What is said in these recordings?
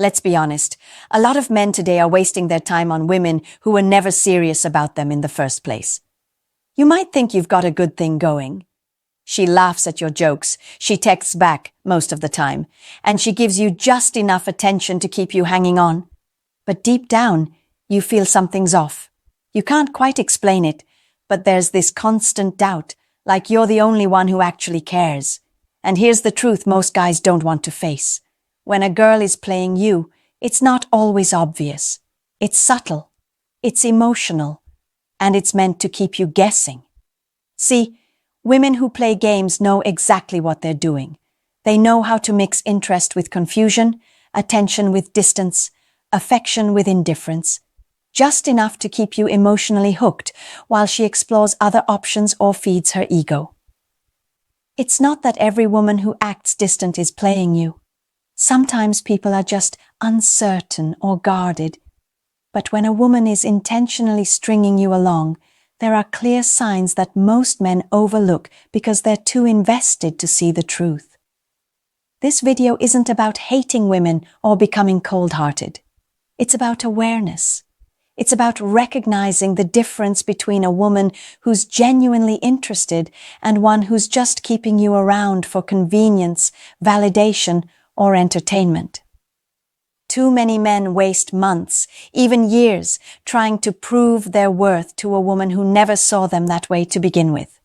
Let's be honest, a lot of men today are wasting their time on women who were never serious about them in the first place. You might think you've got a good thing going. She laughs at your jokes, she texts back most of the time, and she gives you just enough attention to keep you hanging on. But deep down, you feel something's off. You can't quite explain it, but there's this constant doubt, like you're the only one who actually cares. And here's the truth most guys don't want to face. When a girl is playing you, it's not always obvious. It's subtle, it's emotional, and it's meant to keep you guessing. See, women who play games know exactly what they're doing. They know how to mix interest with confusion, attention with distance, affection with indifference, just enough to keep you emotionally hooked while she explores other options or feeds her ego. It's not that every woman who acts distant is playing you. Sometimes people are just uncertain or guarded. But when a woman is intentionally stringing you along, there are clear signs that most men overlook because they're too invested to see the truth. This video isn't about hating women or becoming cold-hearted. It's about awareness. It's about recognizing the difference between a woman who's genuinely interested and one who's just keeping you around for convenience, validation, or entertainment. Too many men waste months, even years, trying to prove their worth to a woman who never saw them that way to begin with.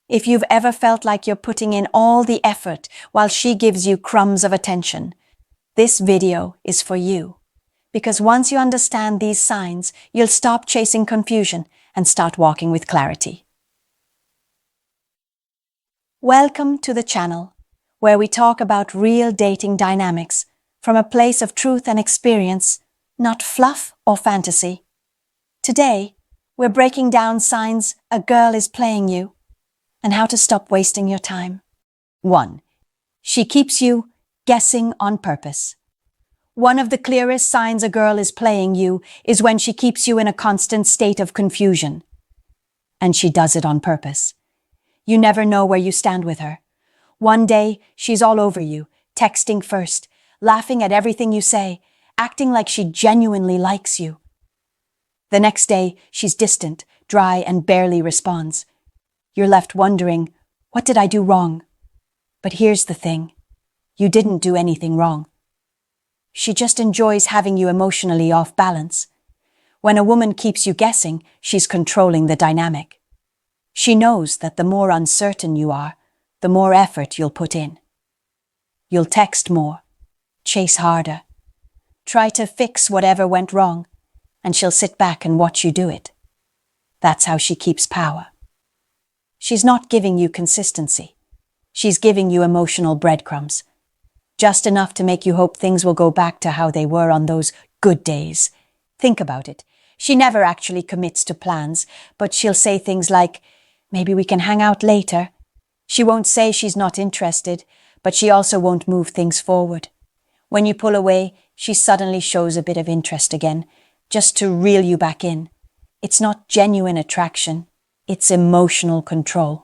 If you've ever felt like you're putting in all the effort while she gives you crumbs of attention, this video is for you. Because once you understand these signs, you'll stop chasing confusion and start walking with clarity. Welcome to the channel, where we talk about real dating dynamics from a place of truth and experience, not fluff or fantasy. Today, we're breaking down signs a girl is playing you and how to stop wasting your time. 1. She keeps you guessing on purpose. One of the clearest signs a girl is playing you is when she keeps you in a constant state of confusion. And she does it on purpose. You never know where you stand with her. One day, she's all over you, texting first, laughing at everything you say, acting like she genuinely likes you. The next day, she's distant, dry, and barely responds. You're left wondering, what did I do wrong? But here's the thing. You didn't do anything wrong. She just enjoys having you emotionally off balance. When a woman keeps you guessing, she's controlling the dynamic. She knows that the more uncertain you are, the more effort you'll put in. You'll text more, chase harder, try to fix whatever went wrong, and she'll sit back and watch you do it. That's how she keeps power. She's not giving you consistency. She's giving you emotional breadcrumbs. Just enough to make you hope things will go back to how they were on those good days. Think about it. She never actually commits to plans, but she'll say things like, maybe we can hang out later. She won't say she's not interested, but she also won't move things forward. When you pull away, she suddenly shows a bit of interest again, just to reel you back in. It's not genuine attraction, it's emotional control.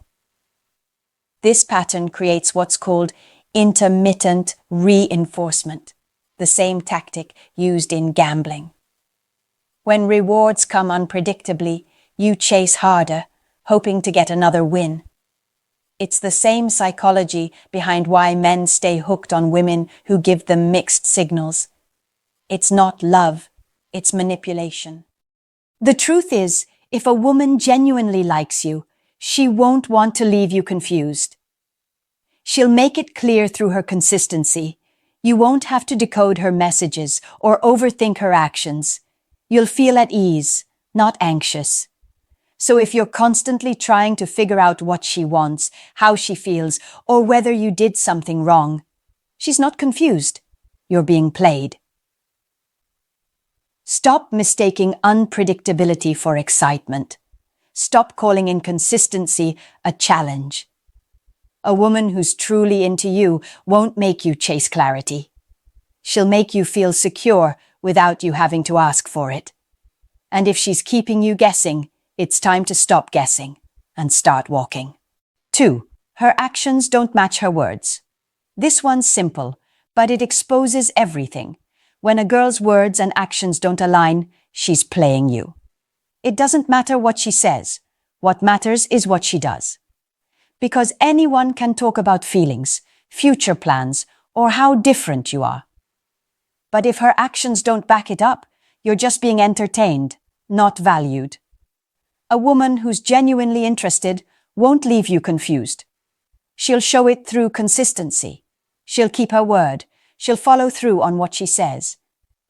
This pattern creates what's called intermittent reinforcement, the same tactic used in gambling. When rewards come unpredictably, you chase harder, hoping to get another win. It's the same psychology behind why men stay hooked on women who give them mixed signals. It's not love, it's manipulation. The truth is, if a woman genuinely likes you, she won't want to leave you confused. She'll make it clear through her consistency. You won't have to decode her messages or overthink her actions. You'll feel at ease, not anxious. So if you're constantly trying to figure out what she wants, how she feels, or whether you did something wrong, she's not confused. You're being played. Stop mistaking unpredictability for excitement. Stop calling inconsistency a challenge. A woman who's truly into you won't make you chase clarity. She'll make you feel secure without you having to ask for it. And if she's keeping you guessing, it's time to stop guessing and start walking. 2. Her actions don't match her words. This one's simple, but it exposes everything. When a girl's words and actions don't align, she's playing you. It doesn't matter what she says. What matters is what she does. Because anyone can talk about feelings, future plans, or how different you are. But if her actions don't back it up, you're just being entertained, not valued. A woman who's genuinely interested won't leave you confused. She'll show it through consistency. She'll keep her word. She'll follow through on what she says.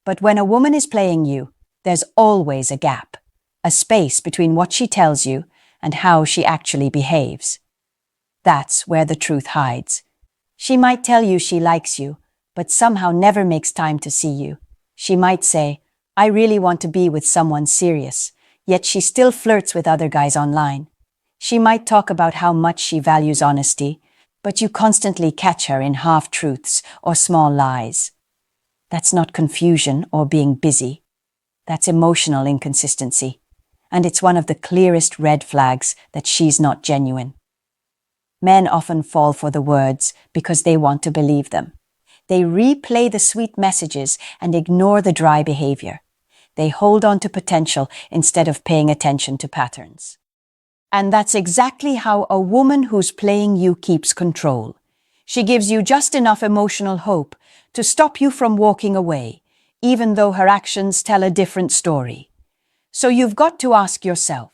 But when a woman is playing you, there's always a gap, a space between what she tells you and how she actually behaves. That's where the truth hides. She might tell you she likes you, but somehow never makes time to see you. She might say, "I really want to be with someone serious," yet she still flirts with other guys online. She might talk about how much she values honesty, but you constantly catch her in half-truths or small lies. That's not confusion or being busy. That's emotional inconsistency, and it's one of the clearest red flags that she's not genuine. Men often fall for the words because they want to believe them. They replay the sweet messages and ignore the dry behavior. They hold on to potential instead of paying attention to patterns. And that's exactly how a woman who's playing you keeps control. She gives you just enough emotional hope to stop you from walking away, even though her actions tell a different story. So you've got to ask yourself,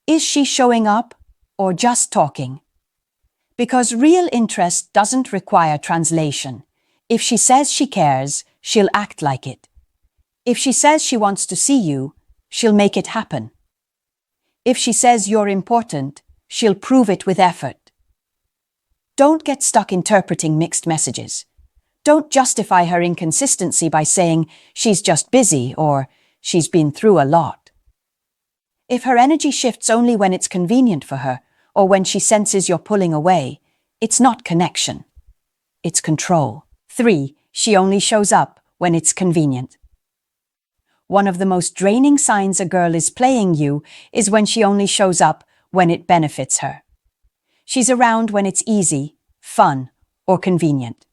is she showing up or just talking? Because real interest doesn't require translation. If she says she cares, she'll act like it. If she says she wants to see you, she'll make it happen. If she says you're important, she'll prove it with effort. Don't get stuck interpreting mixed messages. Don't justify her inconsistency by saying she's just busy or she's been through a lot. If her energy shifts only when it's convenient for her or when she senses you're pulling away, it's not connection. It's control. 3. She only shows up when it's convenient. One of the most draining signs a girl is playing you is when she only shows up when it benefits her. She's around when it's easy, fun, or convenient,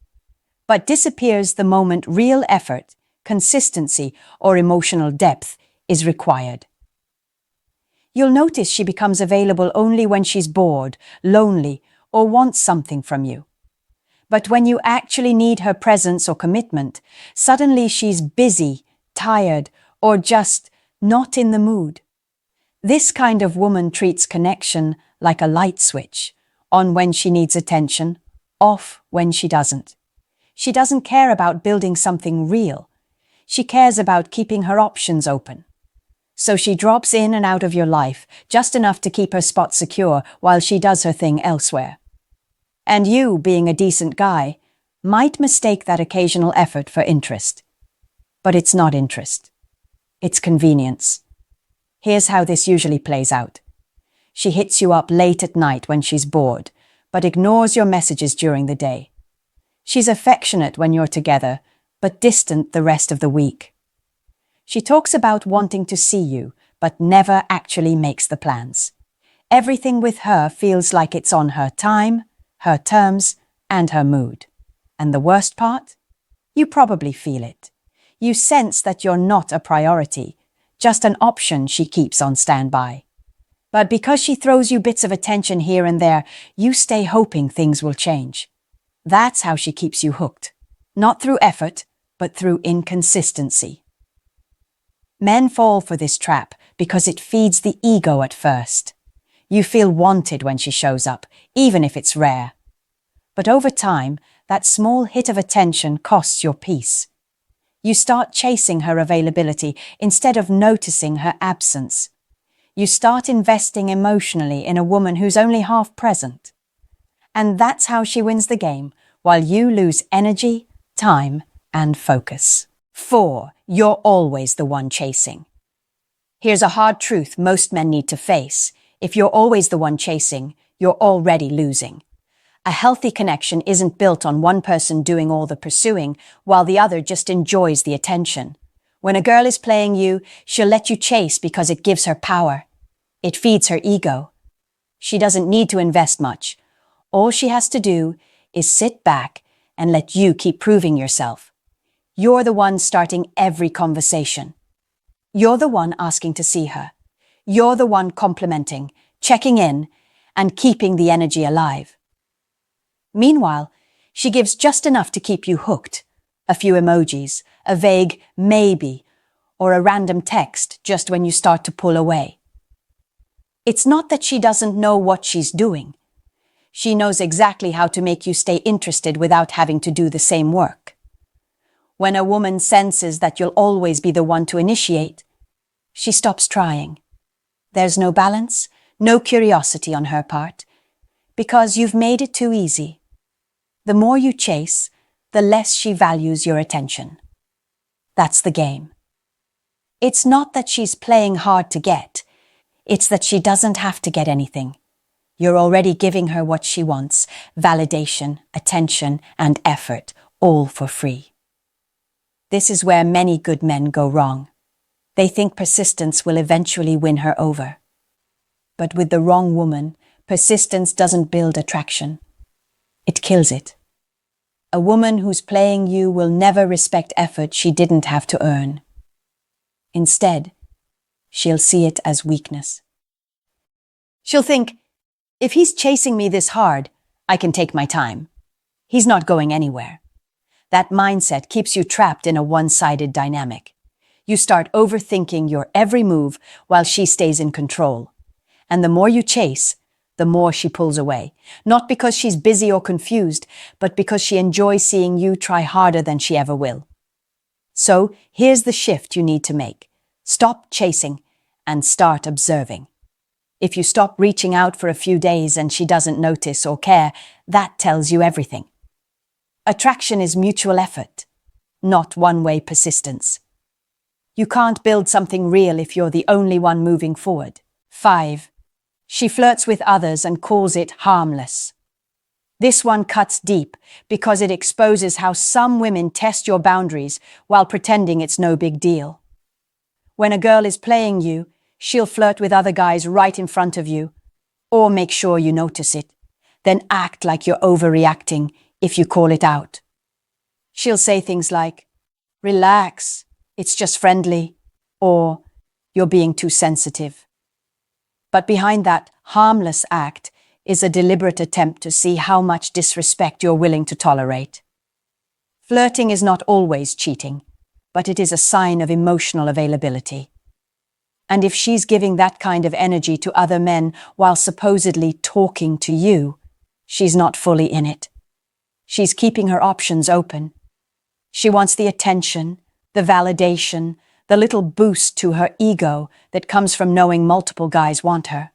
but disappears the moment real effort, consistency, or emotional depth is required. You'll notice she becomes available only when she's bored, lonely, or wants something from you. But when you actually need her presence or commitment, suddenly she's busy, tired, or just not in the mood. This kind of woman treats connection like a light switch, on when she needs attention, off when she doesn't. She doesn't care about building something real. She cares about keeping her options open. So she drops in and out of your life, just enough to keep her spot secure while she does her thing elsewhere. And you, being a decent guy, might mistake that occasional effort for interest. But it's not interest. It's convenience. Here's how this usually plays out. She hits you up late at night when she's bored, but ignores your messages during the day. She's affectionate when you're together, but distant the rest of the week. She talks about wanting to see you, but never actually makes the plans. Everything with her feels like it's on her time, her terms, and her mood. And the worst part? You probably feel it. You sense that you're not a priority, just an option she keeps on standby. But because she throws you bits of attention here and there, you stay hoping things will change. That's how she keeps you hooked. Not through effort, but through inconsistency. Men fall for this trap because it feeds the ego at first. You feel wanted when she shows up, even if it's rare. But over time, that small hit of attention costs your peace. You start chasing her availability instead of noticing her absence. You start investing emotionally in a woman who's only half present. And that's how she wins the game, while you lose energy, time, and focus. 4. You're always the one chasing. Here's a hard truth most men need to face. If you're always the one chasing, you're already losing. A healthy connection isn't built on one person doing all the pursuing while the other just enjoys the attention. When a girl is playing you, she'll let you chase because it gives her power. It feeds her ego. She doesn't need to invest much. All she has to do is sit back and let you keep proving yourself. You're the one starting every conversation. You're the one asking to see her. You're the one complimenting, checking in, and keeping the energy alive. Meanwhile, she gives just enough to keep you hooked. A few emojis, a vague maybe, or a random text just when you start to pull away. It's not that she doesn't know what she's doing. She knows exactly how to make you stay interested without having to do the same work. When a woman senses that you'll always be the one to initiate, she stops trying. There's no balance, no curiosity on her part, because you've made it too easy. The more you chase, the less she values your attention. That's the game. It's not that she's playing hard to get, it's that she doesn't have to get anything. You're already giving her what she wants: validation, attention, and effort, all for free. This is where many good men go wrong. They think persistence will eventually win her over. But with the wrong woman, persistence doesn't build attraction. It kills it. A woman who's playing you will never respect effort she didn't have to earn. Instead, she'll see it as weakness. She'll think, if he's chasing me this hard, I can take my time. He's not going anywhere. That mindset keeps you trapped in a one-sided dynamic. You start overthinking your every move while she stays in control. And the more you chase, the more she pulls away. Not because she's busy or confused, but because she enjoys seeing you try harder than she ever will. So here's the shift you need to make. Stop chasing and start observing. If you stop reaching out for a few days and she doesn't notice or care, that tells you everything. Attraction is mutual effort, not one-way persistence. You can't build something real if you're the only one moving forward. 5. She flirts with others and calls it harmless. This one cuts deep because it exposes how some women test your boundaries while pretending it's no big deal. When a girl is playing you, she'll flirt with other guys right in front of you, or make sure you notice it, then act like you're overreacting if you call it out. She'll say things like, "Relax, it's just friendly," or "You're being too sensitive." But behind that harmless act is a deliberate attempt to see how much disrespect you're willing to tolerate. Flirting is not always cheating, but it is a sign of emotional availability. And if she's giving that kind of energy to other men while supposedly talking to you, she's not fully in it. She's keeping her options open. She wants the attention, the validation, the little boost to her ego that comes from knowing multiple guys want her.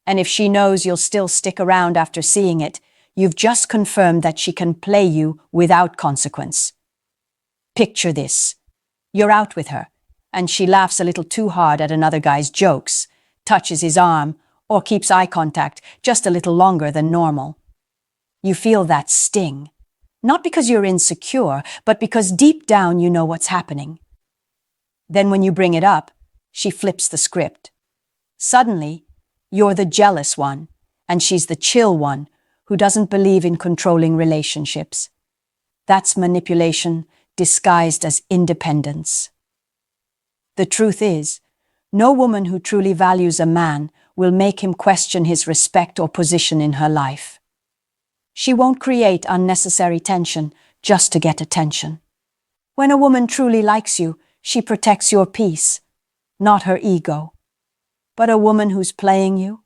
And if she knows you'll still stick around after seeing it, you've just confirmed that she can play you without consequence. Picture this. You're out with her, and she laughs a little too hard at another guy's jokes, touches his arm, or keeps eye contact just a little longer than normal. You feel that sting, not because you're insecure, but because deep down you know what's happening. Then when you bring it up, she flips the script. Suddenly, you're the jealous one, and she's the chill one who doesn't believe in controlling relationships. That's manipulation disguised as independence. The truth is, no woman who truly values a man will make him question his respect or position in her life. She won't create unnecessary tension just to get attention. When a woman truly likes you, she protects your peace, not her ego. But a woman who's playing you,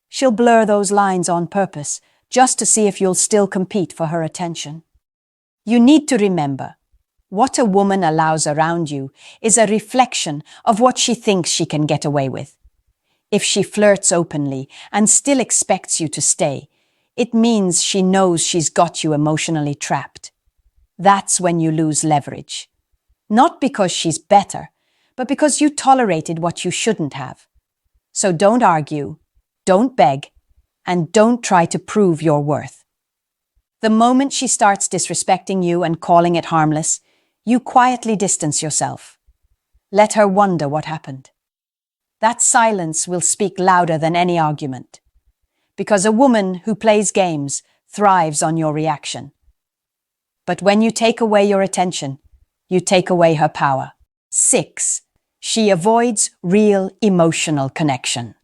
she'll blur those lines on purpose just to see if you'll still compete for her attention. You need to remember, what a woman allows around you is a reflection of what she thinks she can get away with. If she flirts openly and still expects you to stay, it means she knows she's got you emotionally trapped. That's when you lose leverage. Not because she's better, but because you tolerated what you shouldn't have. So don't argue, don't beg, and don't try to prove your worth. The moment she starts disrespecting you and calling it harmless, you quietly distance yourself. Let her wonder what happened. That silence will speak louder than any argument. Because a woman who plays games thrives on your reaction. But when you take away your attention, you take away her power. 6. She avoids real emotional connection.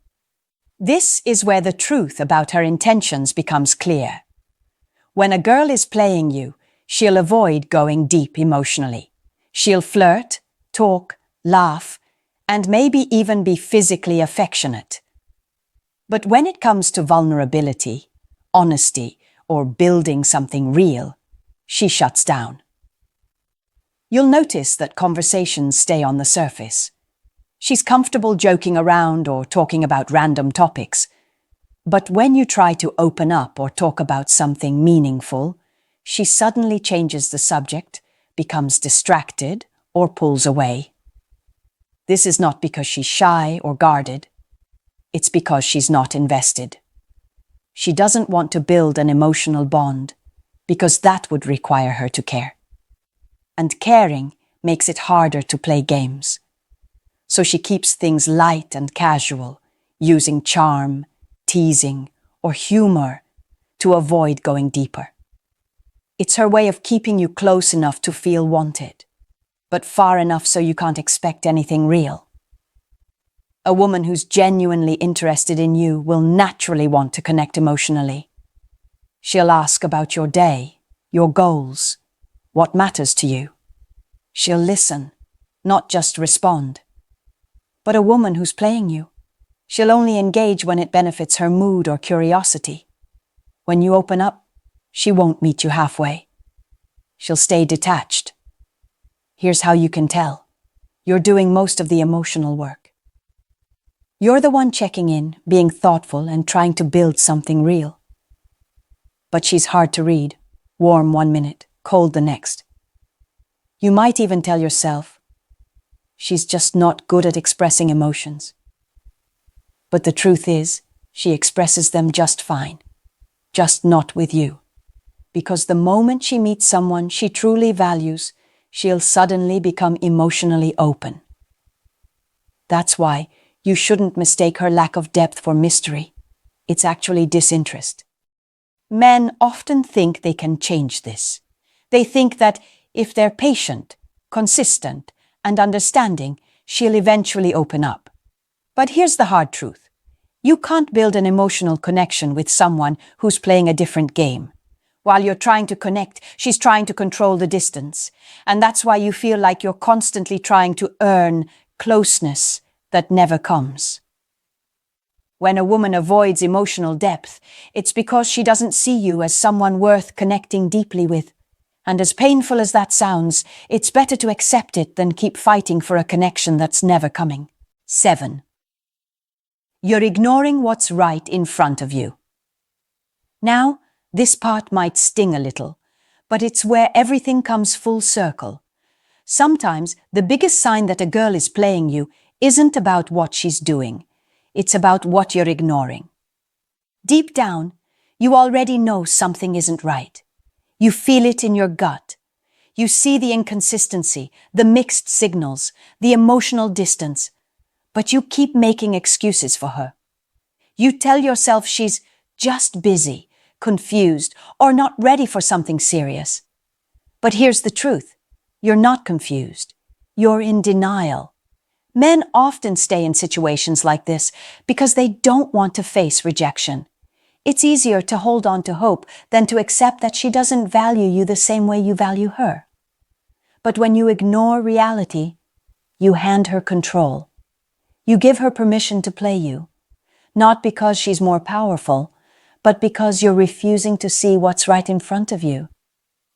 This is where the truth about her intentions becomes clear. When a girl is playing you, she'll avoid going deep emotionally. She'll flirt, talk, laugh, and maybe even be physically affectionate. But when it comes to vulnerability, honesty, or building something real, she shuts down. You'll notice that conversations stay on the surface. She's comfortable joking around or talking about random topics. But when you try to open up or talk about something meaningful, she suddenly changes the subject, becomes distracted, or pulls away. This is not because she's shy or guarded. It's because she's not invested. She doesn't want to build an emotional bond, because that would require her to care. And caring makes it harder to play games. So she keeps things light and casual, using charm, teasing, or humor to avoid going deeper. It's her way of keeping you close enough to feel wanted, but far enough so you can't expect anything real. A woman who's genuinely interested in you will naturally want to connect emotionally. She'll ask about your day, your goals, what matters to you. She'll listen, not just respond. But a woman who's playing you, she'll only engage when it benefits her mood or curiosity. When you open up, she won't meet you halfway. She'll stay detached. Here's how you can tell. You're doing most of the emotional work. You're the one checking in, being thoughtful, and trying to build something real. But she's hard to read, warm 1 minute, cold the next. You might even tell yourself, she's just not good at expressing emotions. But the truth is, she expresses them just fine, just not with you. Because the moment she meets someone she truly values, she'll suddenly become emotionally open. That's why you shouldn't mistake her lack of depth for mystery. It's actually disinterest. Men often think they can change this. They think that if they're patient, consistent, and understanding, she'll eventually open up. But here's the hard truth. You can't build an emotional connection with someone who's playing a different game. While you're trying to connect, she's trying to control the distance. And that's why you feel like you're constantly trying to earn closeness that never comes. When a woman avoids emotional depth, it's because she doesn't see you as someone worth connecting deeply with. And as painful as that sounds, it's better to accept it than keep fighting for a connection that's never coming. 7. You're ignoring what's right in front of you. Now, this part might sting a little, but it's where everything comes full circle. Sometimes the biggest sign that a girl is playing you isn't about what she's doing. It's about what you're ignoring. Deep down, you already know something isn't right. You feel it in your gut. You see the inconsistency, the mixed signals, the emotional distance, but you keep making excuses for her. You tell yourself she's just busy, confused, or not ready for something serious. But here's the truth. You're not confused. You're in denial. Men often stay in situations like this because they don't want to face rejection. It's easier to hold on to hope than to accept that she doesn't value you the same way you value her. But when you ignore reality, you hand her control. You give her permission to play you, not because she's more powerful, but because you're refusing to see what's right in front of you.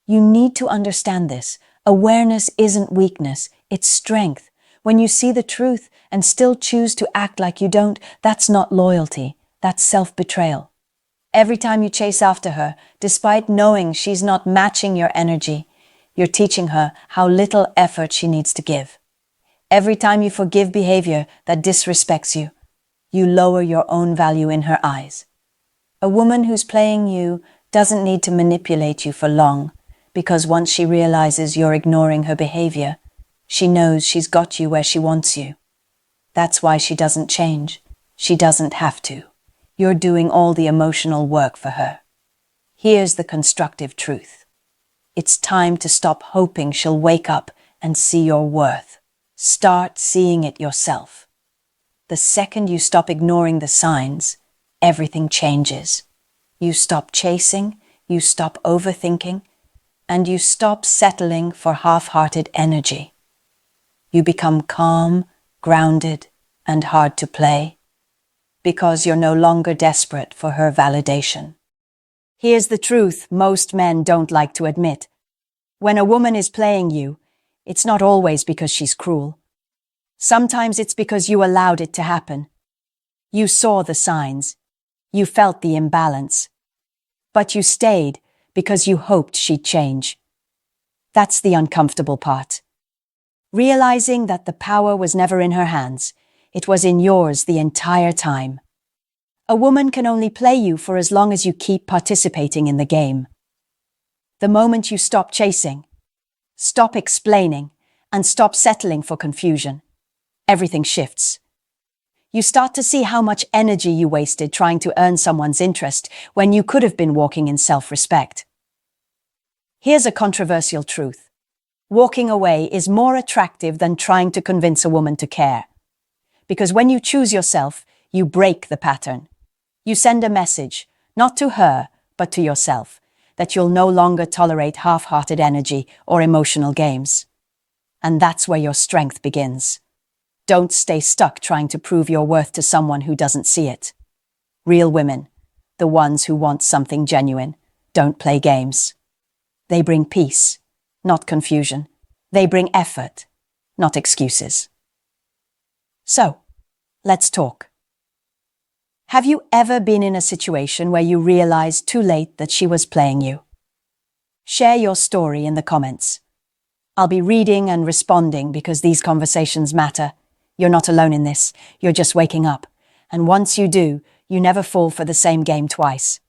You need to understand this. Awareness isn't weakness, it's strength. When you see the truth and still choose to act like you don't, that's not loyalty, that's self-betrayal. Every time you chase after her, despite knowing she's not matching your energy, you're teaching her how little effort she needs to give. Every time you forgive behavior that disrespects you, you lower your own value in her eyes. A woman who's playing you doesn't need to manipulate you for long, because once she realizes you're ignoring her behavior, she knows she's got you where she wants you. That's why she doesn't change. She doesn't have to. You're doing all the emotional work for her. Here's the constructive truth. It's time to stop hoping she'll wake up and see your worth. Start seeing it yourself. The second you stop ignoring the signs, everything changes. You stop chasing, you stop overthinking, and you stop settling for half-hearted energy. You become calm, grounded, and hard to play, because you're no longer desperate for her validation. Here's the truth most men don't like to admit. When a woman is playing you, it's not always because she's cruel. Sometimes it's because you allowed it to happen. You saw the signs. You felt the imbalance. But you stayed because you hoped she'd change. That's the uncomfortable part. Realizing that the power was never in her hands, it was in yours the entire time. A woman can only play you for as long as you keep participating in the game. The moment you stop chasing, stop explaining, and stop settling for confusion, everything shifts. You start to see how much energy you wasted trying to earn someone's interest when you could have been walking in self-respect. Here's a controversial truth. Walking away is more attractive than trying to convince a woman to care. Because when you choose yourself, you break the pattern. You send a message, not to her, but to yourself, that you'll no longer tolerate half-hearted energy or emotional games. And that's where your strength begins. Don't stay stuck trying to prove your worth to someone who doesn't see it. Real women, the ones who want something genuine, don't play games. They bring peace, not confusion. They bring effort, not excuses. So, let's talk. Have you ever been in a situation where you realized too late that she was playing you? Share your story in the comments. I'll be reading and responding because these conversations matter. You're not alone in this. You're just waking up. And once you do, you never fall for the same game twice.